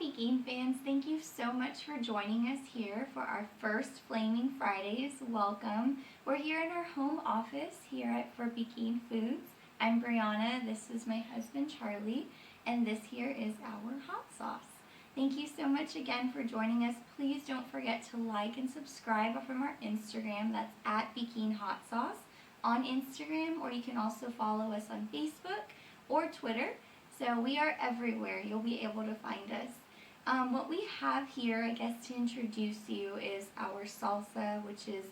Pikin fans, thank you so much for joining us here for our first Flaming Fridays. Welcome. We're here in our home office here for Pikin Foods. I'm Brianna, this is my husband Charlie, and this here is our hot sauce. Thank you so much again for joining us. Please don't forget to like and subscribe from our Instagram. That's at Pikin Hot Sauce on Instagram, or you can also follow us on Facebook or Twitter. So we are everywhere. You'll be able to find us. What we have here, I guess, to introduce you is our salsa, which is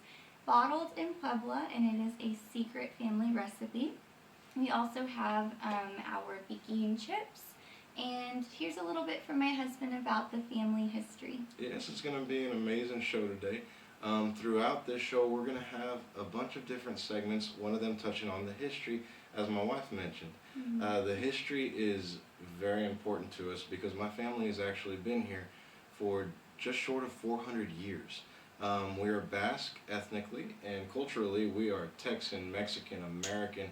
bottled in Puebla, and it is a secret family recipe. We also have our Pikin chips. And here's a little bit from my husband about the family history. Yes, it's going to be an amazing show today. Throughout this show, we're going to have a bunch of different segments, one of them touching on the history, as my wife mentioned. The history is very important to us because my family has actually been here for just short of 400 years. We are Basque ethnically, and culturally we are Texan, Mexican, American,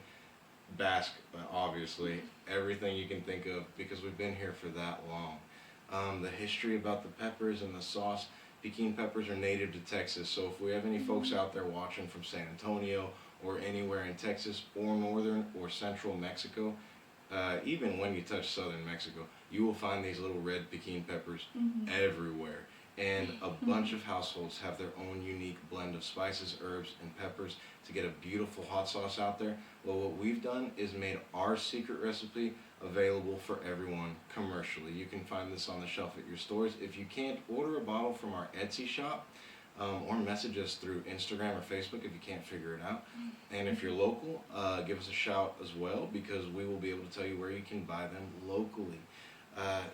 Basque, obviously, everything you can think of because we've been here for that long. The history about the peppers and the sauce, Pikin peppers are native to Texas, so if we have any folks out there watching from San Antonio or anywhere in Texas or northern or central Mexico, even when you touch southern Mexico, you will find these little red Pikin peppers everywhere. And a bunch of households have their own unique blend of spices, herbs, and peppers to get a beautiful hot sauce out there. Well, what we've done is made our secret recipe available for everyone commercially. You can find this on the shelf at your stores. If you can't, order a bottle from our Etsy shop or message us through Instagram or Facebook if you can't figure it out. And if you're local, give us a shout as well because we will be able to tell you where you can buy them locally.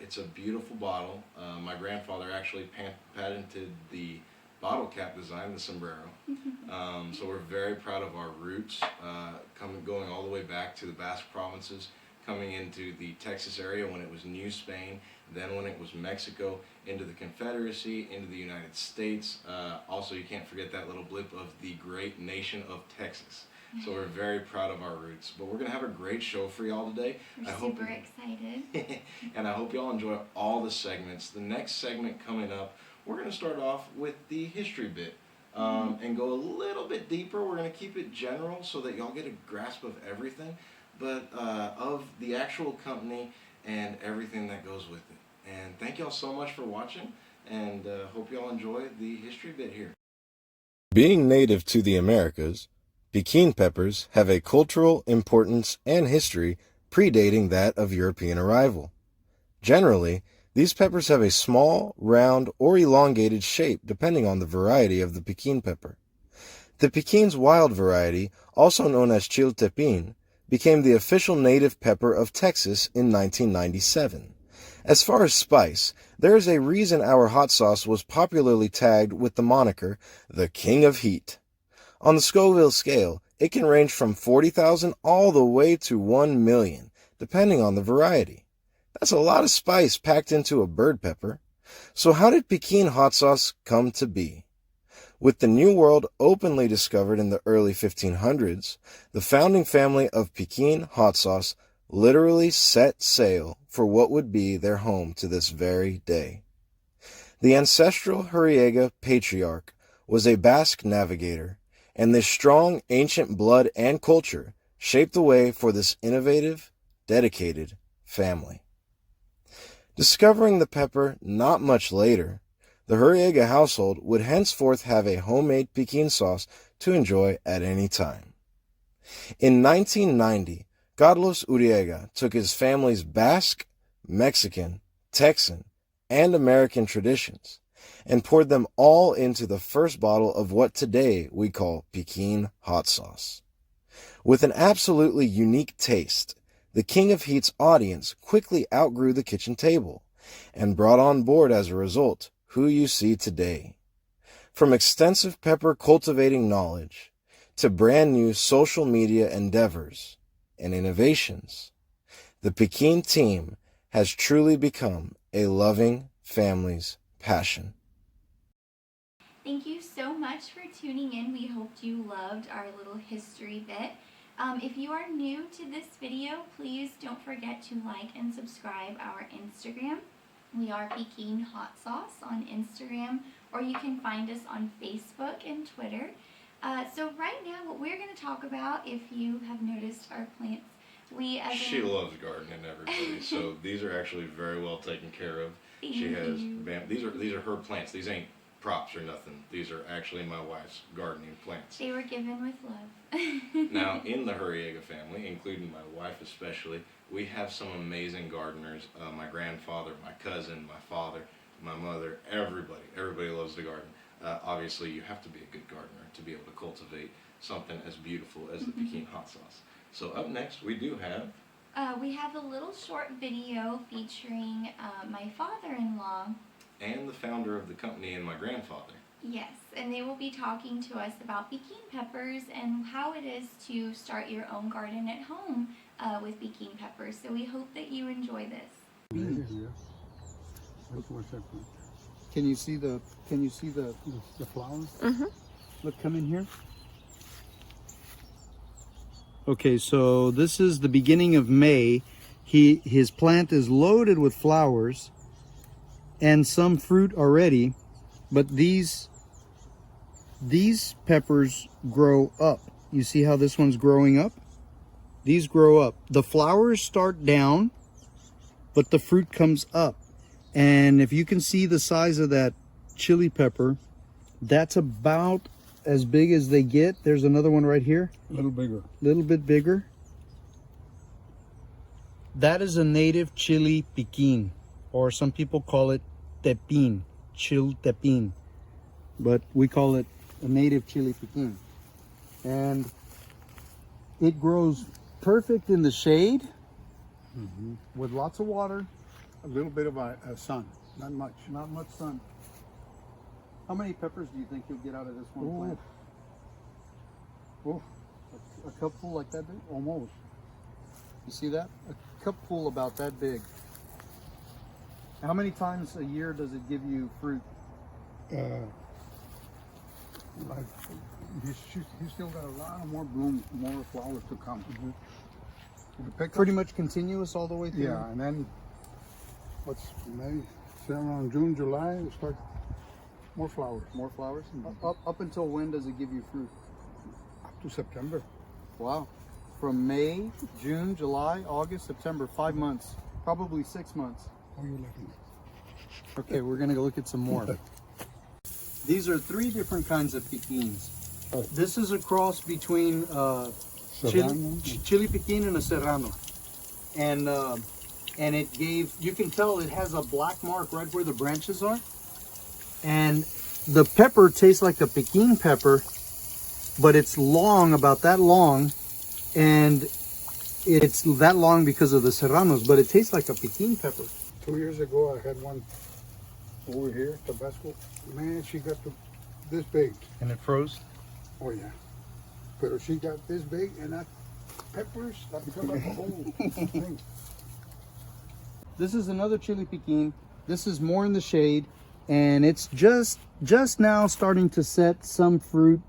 It's a beautiful bottle. My grandfather actually patented the bottle cap design, the sombrero. So we're very proud of our roots, going all the way back to the Basque provinces, coming into the Texas area when it was New Spain, then when it was Mexico, into the Confederacy, into the United States. Also, you can't forget that little blip of the great nation of Texas. So we're very proud of our roots. But we're going to have a great show for y'all today. We're super excited. And I hope y'all enjoy all the segments. The next segment coming up, we're going to start off with the history bit and go a little bit deeper. We're going to keep it general so that y'all get a grasp of everything, but of the actual company and everything that goes with it. And thank y'all so much for watching, and hope y'all enjoy the history bit here. Being native to the Americas, Pikin peppers have a cultural importance and history predating that of European arrival. Generally, these peppers have a small, round, or elongated shape depending on the variety of the Pikin pepper. The Pikin's wild variety, also known as chiltepin, became the official native pepper of Texas in 1997. As far as spice, there is a reason our hot sauce was popularly tagged with the moniker, the King of Heat. On the Scoville scale, it can range from 40,000 all the way to 1 million, depending on the variety. That's a lot of spice packed into a bird pepper. So how did Pikin hot sauce come to be? With the New World openly discovered in the early 1500s, the founding family of Pikin hot sauce literally set sail for what would be their home to this very day. The ancestral Huriega patriarch was a Basque navigator, and this strong ancient blood and culture shaped the way for this innovative, dedicated family. Discovering the pepper not much later, the Huriega household would henceforth have a homemade Pikin sauce to enjoy at any time. In 1990, Carlos Uriega took his family's Basque, Mexican, Texan, and American traditions and poured them all into the first bottle of what today we call Pikin hot sauce. With an absolutely unique taste, the King of Heat's audience quickly outgrew the kitchen table and brought on board as a result who you see today. From extensive pepper cultivating knowledge to brand new social media endeavors and innovations, the Pikin team has truly become a loving family's passion. Thank you so much for tuning in. We hoped you loved our little history bit. If you are new to this video, please don't forget to like and subscribe our Instagram. We are Pikin Hot Sauce on Instagram, or you can find us on Facebook and Twitter. So right now, what we're going to talk about, if you have noticed our plants, she loves gardening, everybody. So these are actually very well taken care of. She has these are her plants. These ain't props or nothing. These are actually my wife's gardening plants. They were given with love. Now, in the Hurriega family, including my wife especially, we have some amazing gardeners. My grandfather, my cousin, my father, my mother, everybody loves to garden. Obviously, you have to be a good gardener to be able to cultivate something as beautiful as the Pikin hot sauce. So up next, we do have... we have a little short video featuring my father-in-law. And the founder of the company and my grandfather. Yes, and they will be talking to us about Pikin peppers and how it is to start your own garden at home with Pikin peppers. So we hope that you enjoy this. Can you see the flowers? Mm-hmm. Look, come in here. Okay, so this is the beginning of May. His plant is loaded with flowers and some fruit already, but these peppers grow up. You see how this one's growing up? These grow up. The flowers start down, but the fruit comes up. And if you can see the size of that chili pepper, that's about as big as they get. There's another one right here. A little bigger. A little bit bigger. That is a native chili piquin, or some people call it tepin, chil tepin. But we call it a native chili piquin. And it grows perfect in the shade with lots of water. A little bit of a sun, not much. Not much sun. How many peppers do you think you'll get out of this one plant? Oh, A cupful like that big? almost. You see that? A cupful about that big. How many times a year does it give you fruit? Like he's still got a lot of more blooms, more flowers to come. Pretty much continuous all the way through? Yeah, and then what's May? So around June, July, it starts more flowers. More flowers? Up until when does it give you fruit? Up to September. Wow. From May, June, July, August, September, 5 months. Probably 6 months. How are you looking? Okay, we're gonna go look at some more. These are 3 different kinds of piquins. This is a cross between chili piquin and a serrano. And it gave, you can tell it has a black mark right where the branches are. And the pepper tastes like a piquin pepper, but it's long, about that long. And it's that long because of the serranos, but it tastes like a piquin pepper. 2 years ago, I had one over here, Tabasco. Man, she got this big. And it froze? Oh yeah. But she got this big, and that peppers, that become like a whole thing. This is another chili piquin. This is more in the shade, and it's just now starting to set some fruit,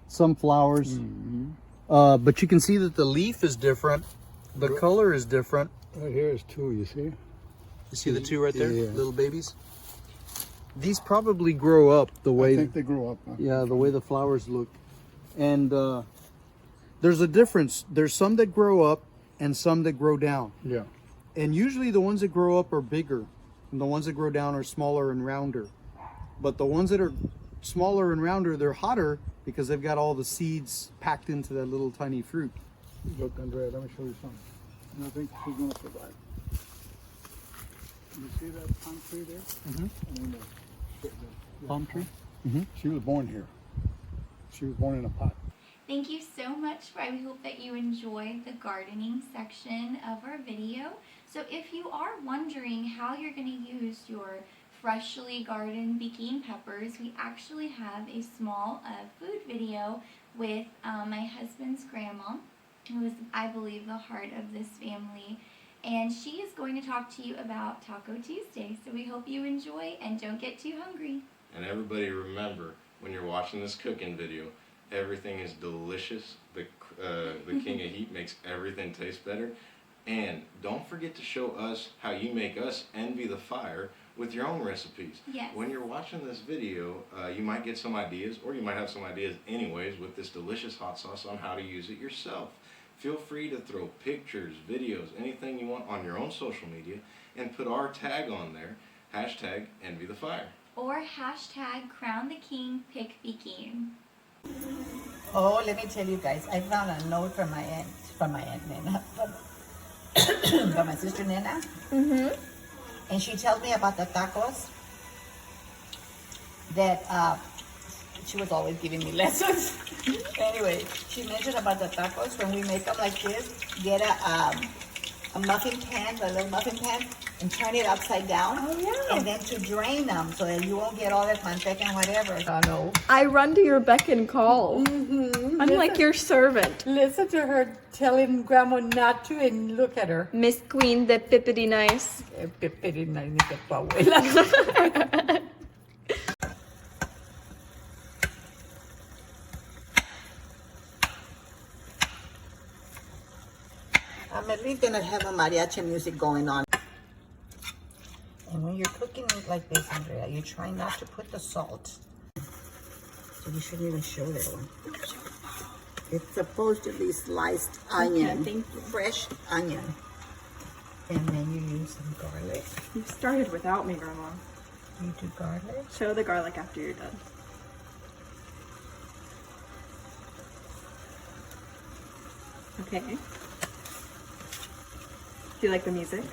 some flowers. But you can see that the leaf is different. The color is different. Right here is 2, you see? You see the 2 right there? Yeah. Little babies? These probably grow up the way... I think they grow up. Huh? Yeah, the way the flowers look. And there's a difference. There's some that grow up and some that grow down. Yeah. And usually the ones that grow up are bigger, and the ones that grow down are smaller and rounder. But the ones that are smaller and rounder, they're hotter because they've got all the seeds packed into that little tiny fruit. Look, Andrea, let me show you something. And I think she's going to survive. You see that palm tree there? I mean, the Palm tree? She was born here. She was born in a pot. Thank you so much. We hope that you enjoyed the gardening section of our video. So if you are wondering how you're going to use your freshly gardened Pikin peppers, we actually have a small food video with my husband's grandma, who is, I believe, the heart of this family. And she is going to talk to you about Taco Tuesday. So we hope you enjoy and don't get too hungry. And everybody remember, when you're watching this cooking video, everything is delicious. The King of Heat makes everything taste better. And don't forget to show us how you make us envy the fire with your own recipes. Yes. When you're watching this video, you might get some ideas, or you might have some ideas anyways with this delicious hot sauce on how to use it yourself. Feel free to throw pictures, videos, anything you want on your own social media and put our tag on there, hashtag envy the fire. Or hashtag crown the king, pick Pikin. Oh, let me tell you guys, I found a note from my aunt Nena, from my sister Nena. And she tells me about the tacos that she was always giving me lessons. Anyway, she mentioned about the tacos. When we make them like this, get a muffin pan, a little muffin pan, and turn it upside down. Oh, yeah. And then to drain them so that you won't get all that manteca and whatever. I know. I run to your beck and call. I'm like your servant. Listen to her telling Grandma not to, and look at her. Miss Queen de Pippity Nice. I'm at least gonna have a mariachi music going on. And when you're cooking it like this, Andrea, you try not to put the salt. So you shouldn't even show that one. It's supposed to be sliced onion, thank you. fresh onion. And then you use some garlic. You started without me, Grandma. You do garlic. Show the garlic after you're done. Okay. Do you like the music?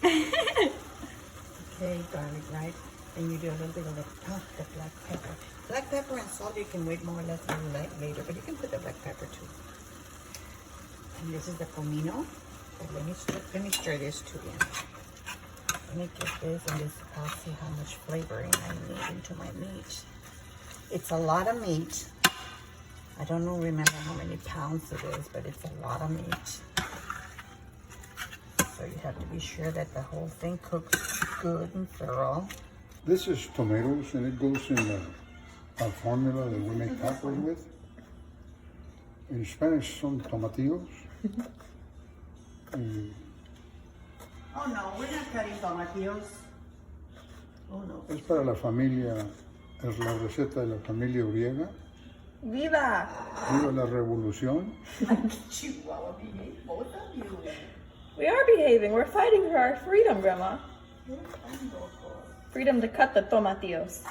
Okay, garlic, right? And you do a little bit of the black pepper. Black pepper and salt you can wait more or less a little later, but you can put the black pepper too. And this is the comino. But let me stir this too in. Let me get this and this. I'll see how much flavoring I need into my meat. It's a lot of meat. I don't remember how many pounds it is, but it's a lot of meat. So you have to be sure that the whole thing cooks good and thorough. This is tomatoes, and it goes in a formula that we make tacos with. In Spanish, son tomatillos. Oh no, we're not cutting tomatillos. Oh no. Es para la familia, es la receta de la familia Uriega. Viva! Viva la revolución. Chihuahua, behave, both of you. We are behaving. We're fighting for our freedom, Grandma. Freedom to cut the tomatillos.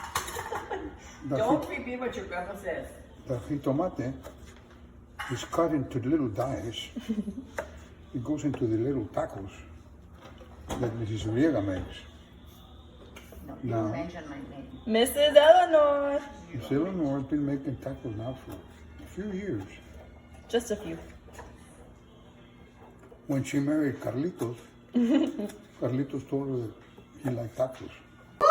Don't repeat what your grandma says. The jitomate is cut into little dice. It goes into the little tacos that Mrs. Uriega makes. No, you No. mention my name. Mrs. Eleanor. Miss Eleanor has been making tacos now for a few years. Just a few. When she married Carlitos, Carlitos told her that he liked tacos. Boy,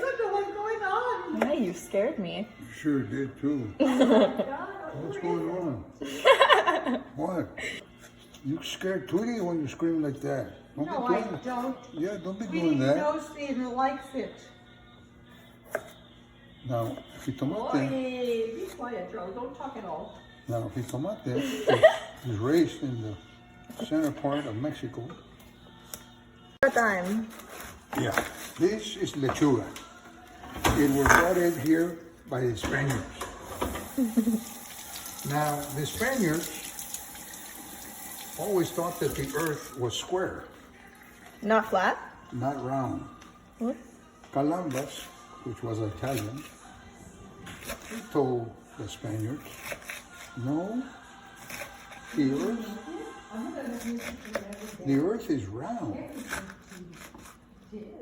look at what's going on. Yeah, you scared me. You sure did too. What's going on? What? You scared Tweety when you scream like that? Don't No, be I doing don't. Yeah, don't be Tweety doing that. knows Stephen likes it. Now, jitomate. Boy, be quiet, Joe. Don't talk at all. Now, jitomate is raised in the center part of Mexico. Time. Yeah, this is lechuga. It was brought in here by the Spaniards. Now, the Spaniards always thought that the earth was square, Not flat? not round. What? Columbus, which was Italian, he told the Spaniards, no, the earth is round.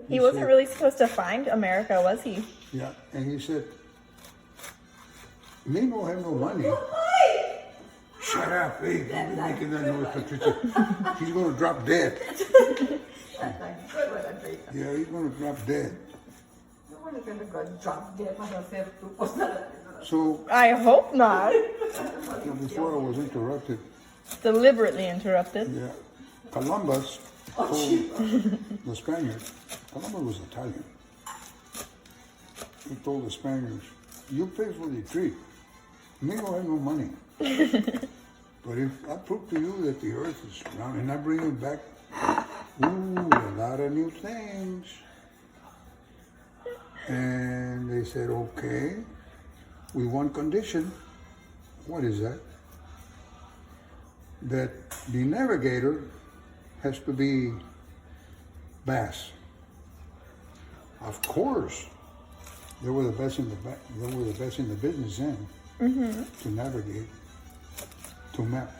He wasn't really supposed to find America, was he? Yeah, and he said, me no have no money. Shut up, hey, don't be making that noise, Patricia. He's gonna drop dead. Yeah, he's gonna drop dead. So, I hope not. before I was interrupted, Deliberately interrupted. yeah, Columbus told the Spaniards, Columbus was Italian. He told the Spaniards, you pay for the trip. Me no have no money. But if I prove to you that the earth is round and I bring you back, a lot of new things. And they said, okay, with one condition. What is that? That the navigator has to be bass. Of course, they were the best in the business then to navigate, to map,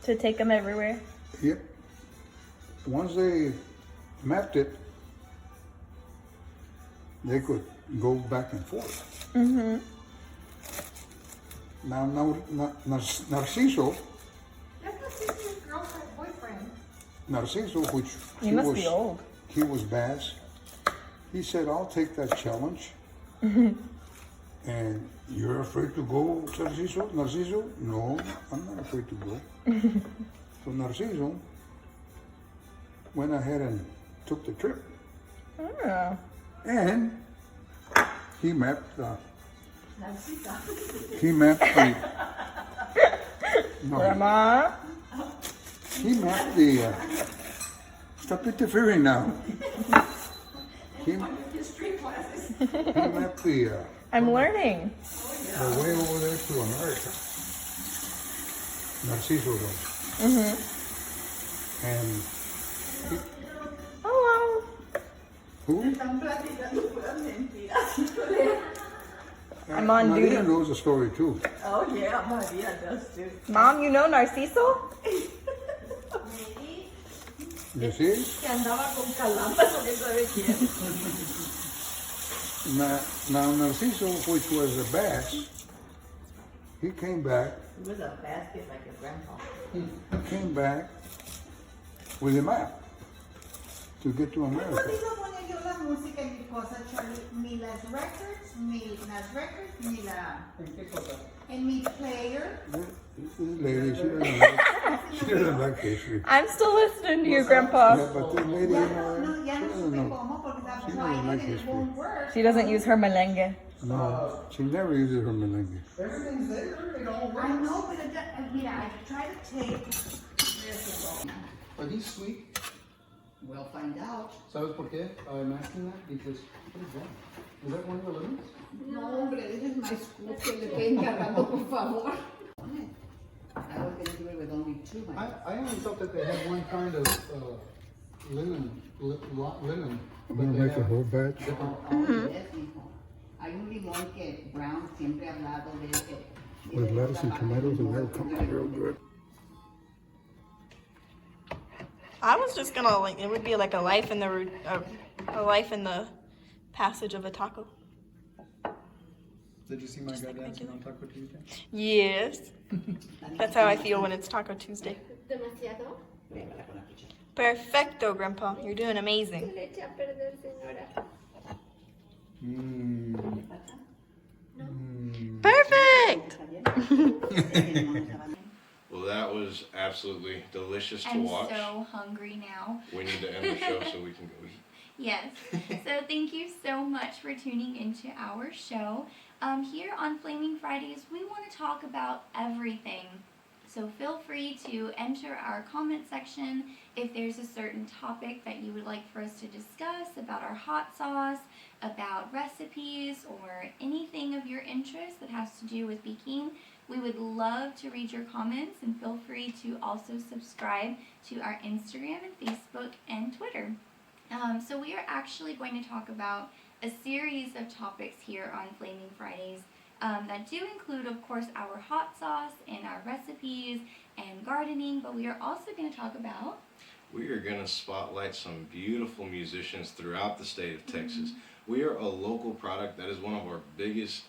To take them everywhere. Yep. Once they mapped it, they could go back and forth. Mm-hmm. Now, Narciso, That's not Sissy's girlfriend, boyfriend. Narciso, which You must be old. he was bass. He said, "I'll take that challenge." And you're afraid to go, Narciso? Narciso? No, I'm not afraid to go. So Narciso went ahead and took the trip. Oh. And he mapped the. No, Grandma? he mapped the. Stop interfering now. He mapped the I'm learning. way over there to America. Narciso was. And Hello. who? I'm on Maria duty. knows the story too. Oh yeah, Maria does too. Mom, you know Narciso? You see? Que andaba con calambas o que sabe quién. Now Narciso, which was a bass, he came back. He was a basket like a grandpa. He came back with a map to get to No America. podido poner yo la música en mi cosa, Charlie. Ni las records, ni en mi player. This lady, she doesn't like history. I'm still listening to you, Grandpa. Yeah, but this lady, Ya she no doesn't supe know. cómo porque I'm She doesn't trying like it and it history. won't work. She doesn't use her melengue. No, she never uses her melengue. Everything's there, it all I know, but mira, I try to take this. Are these sweet? We'll find out. ¿Sabes por qué? I'm asking that because, what is that? Is that one of the lemons? No, hombre, this is my school que le estoy encargando, por favor. I was going to do it with only two. I only thought that they had one kind of linen. I'm gonna make a whole batch. Yes, hijo. Hay un limón que Brown siempre ha hablado de ese. With lettuce and tomatoes, and that'll come out real good. I was just gonna it would be like a life in the passage of a taco. Did you see my guy dancing on Taco Tuesday? Yes. That's how I feel when it's Taco Tuesday. Demasiado. Perfecto, Grandpa. You're doing amazing. Le eché a perder, señora. Perfect! Well, that was absolutely delicious to I'm watch. so hungry now. We need to end the show so we can go eat. Yes. So thank you so much for tuning into our show. Here on Flaming Fridays, we want to talk about everything. So feel free to enter our comment section if there's a certain topic that you would like for us to discuss about our hot sauce, about recipes, or anything of your interest that has to do with Pikin. We would love to read your comments, and feel free to also subscribe to our Instagram and Facebook and Twitter. So we are actually going to talk about a series of topics here on Flaming Fridays that do include, of course, our hot sauce and our recipes and gardening, but we are also going to talk about... We are going to spotlight some beautiful musicians throughout the state of Texas. We are a local product. That is one of our biggest,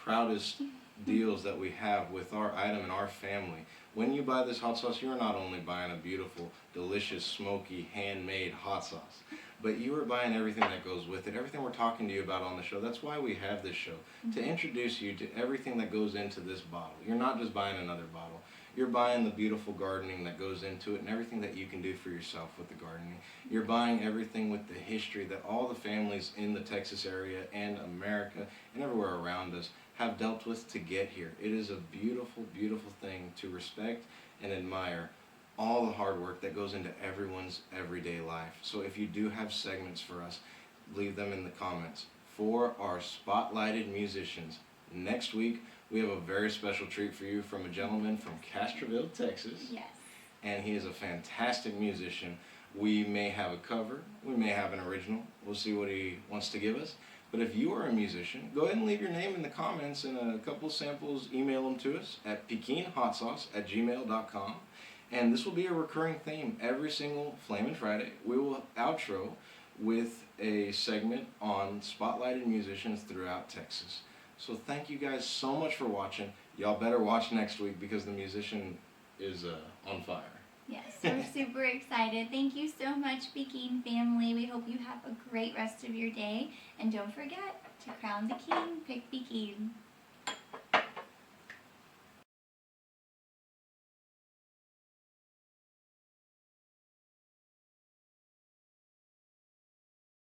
proudest deals that we have with our item and our family. When you buy this hot sauce, you are not only buying a beautiful, delicious, smoky, handmade hot sauce, but you are buying everything that goes with it, everything we're talking to you about on the show. That's why we have this show, to introduce you to everything that goes into this bottle. You're not just buying another bottle. You're buying the beautiful gardening that goes into it and everything that you can do for yourself with the gardening. You're buying everything with the history that all the families in the Texas area and America and everywhere around us have dealt with to get here. It is a beautiful, beautiful thing to respect and admire all the hard work that goes into everyone's everyday life. So if you do have segments for us, leave them in the comments. For our spotlighted musicians, next week we have a very special treat for you from a gentleman from Castroville, Texas. Yes. And he is a fantastic musician. We may have a cover, we may have an original. We'll see what he wants to give us. But if you are a musician, go ahead and leave your name in the comments and a couple samples, email them to us at pikinhotsauce@gmail.com. And this will be a recurring theme. Every single Flamin' Friday, we will outro with a segment on spotlighted musicians throughout Texas. So thank you guys so much for watching. Y'all better watch next week because the musician is on fire. Yes, we're super excited. Thank you so much, Pikin family. We hope you have a great rest of your day. And don't forget to crown the king, pick Pikin.